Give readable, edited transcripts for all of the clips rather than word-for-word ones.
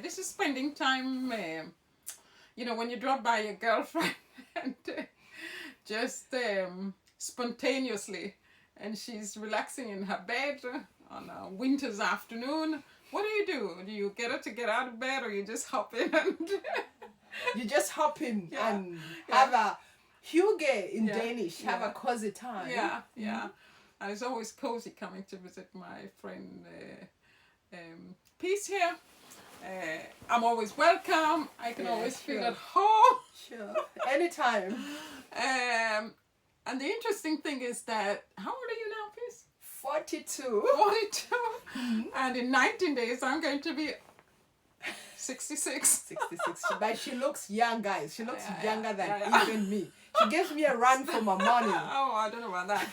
this is spending time. You know, when you drop by your girlfriend and just spontaneously, and she's relaxing in her bed on a winter's afternoon. What do? Do you get her to get out of bed, or you just hop in and you just hop in Yeah. and have a hygge in Yeah. Danish, have a cozy time. Yeah. And it's always cozy coming to visit my friend Peace here. I'm always welcome. I can Yeah, always feel sure. at home. Sure. Anytime. And the interesting thing is that, how old are you now, Peace? 42. 42. And in 19 days, I'm going to be 66. 66. But she looks young, guys. She looks Yeah, younger than yeah. even me. She gives me a run for my money. Oh, I don't know about that.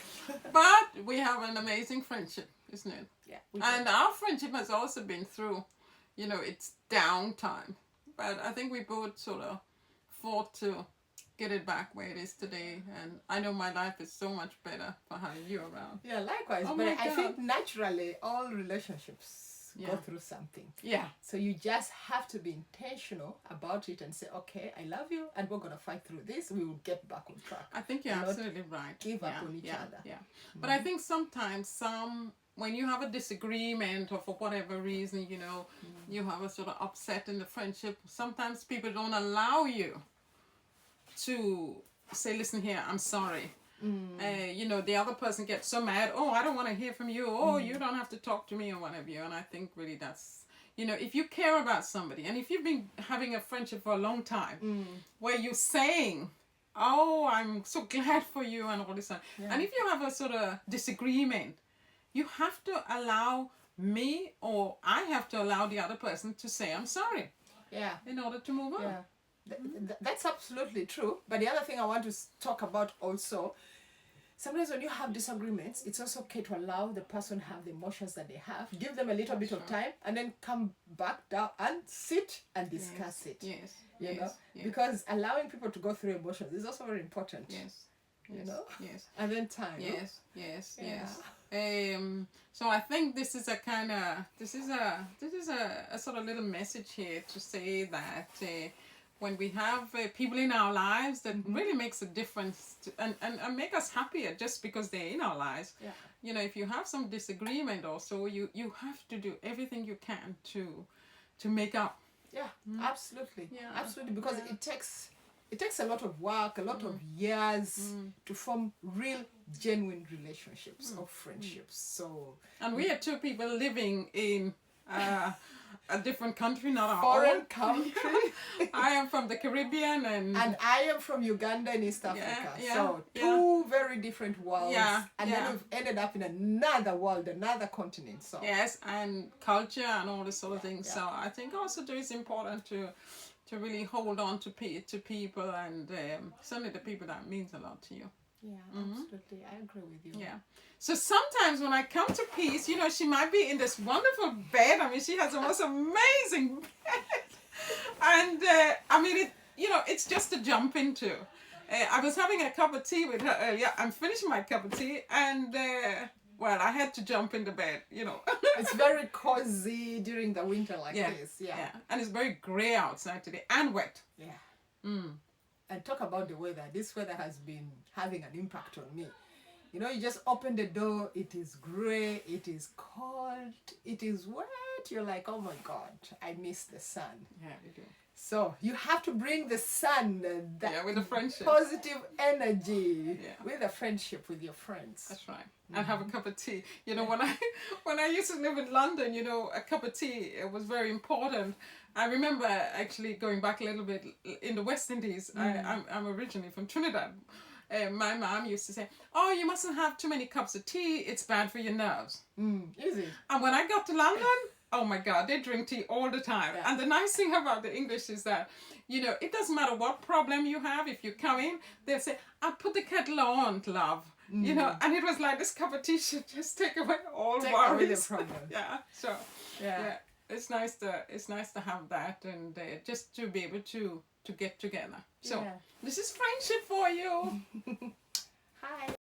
But we have an amazing friendship, isn't it? Yeah. And our friendship has also been through, you know, it's downtime. But I think we both sort of fought to get it back where it is today. And I know my life is so much better for having you around. Yeah, likewise. Oh but my I God. think naturally all relationships Yeah. go through something. Yeah. So you just have to be intentional about it and say, okay, I love you and we're going to fight through this. We will get back on track. I think you're And not absolutely right. give up on each other. Yeah. But I think sometimes when you have a disagreement or for whatever reason, you know, you have a sort of upset in the friendship, sometimes people don't allow you to say, listen here, I'm sorry. You know, the other person gets so mad, oh, I don't want to hear from you, oh, you don't have to talk to me or whatever. And I think really that's, you know, if you care about somebody and if you've been having a friendship for a long time where you're saying, oh, I'm so glad for you and all this stuff. Yeah. And if you have a sort of disagreement, you have to allow me, or I have to allow the other person to say, I'm sorry, Yeah. in order to move on. Yeah. That's absolutely true. But the other thing I want to talk about also, sometimes when you have disagreements, it's also okay to allow the person have the emotions that they have, give them a little bit of time, and then come back down and sit and discuss it. Yes. You Yes. know, Yes. because allowing people to go through emotions is also very important. Yes. You Yes. know, Yes. and then time. Yes. Yes. Yeah. Yes. So I think this is a kind of a sort of little message here to say that when we have people in our lives that really makes a difference and make us happier just because they're in our lives. Yeah. You know, if you have some disagreement or so, you have to do everything you can to make up. Yeah, absolutely. Yeah. Absolutely, because it takes a lot of work, a lot of years to form real, genuine relationships or friendships. So And we are two people living in a different country, not our foreign own. country, I am from the Caribbean and and I am from Uganda in East Africa. yeah, So yeah. two very different worlds. Yeah, And yeah. then we've ended up in another world, another continent. So yes, and culture and all this sort of things. yeah. So I think also it is important to really hold on to people and certainly the people that means a lot to you. yeah, absolutely. I agree with you. Yeah. So sometimes when I come to Peace, you know, she might be in this wonderful bed. I mean, she has the most amazing bed. And I mean, it's just to jump into. I was having a cup of tea with her earlier. I'm finishing my cup of tea and, well, I had to jump in the bed, you know. It's very cozy during the winter like Yeah. this. Yeah. Yeah. And it's very grey outside today and wet. Yeah. Mm. And talk about the weather. This weather has been having an impact on me. You know, you just open the door, it is gray, it is cold, it is wet. You're like, oh my God, I miss the sun. Yeah, we do. So you have to bring the sun, that Yeah, with the friendship. positive energy, Yeah. with a friendship with your friends. That's right. And have a cup of tea. You know, when I used to live in London, you know, a cup of tea, it was very important. I remember actually going back a little bit in the West Indies. I'm originally from Trinidad. My mom used to say, oh, you mustn't have too many cups of tea. It's bad for your nerves. Is it? And when I got to London, oh my God, they drink tea all the time. Yeah. And the nice thing about the English is that, you know, it doesn't matter what problem you have. If you come in, they'll say, I'll put the kettle on, love. You know, and it was like this cup of tea should just take away all Take away the worries. problem. Yeah. So yeah, it's nice to have that and just to be able to get together. So Yeah. this is friendship for you. Hi.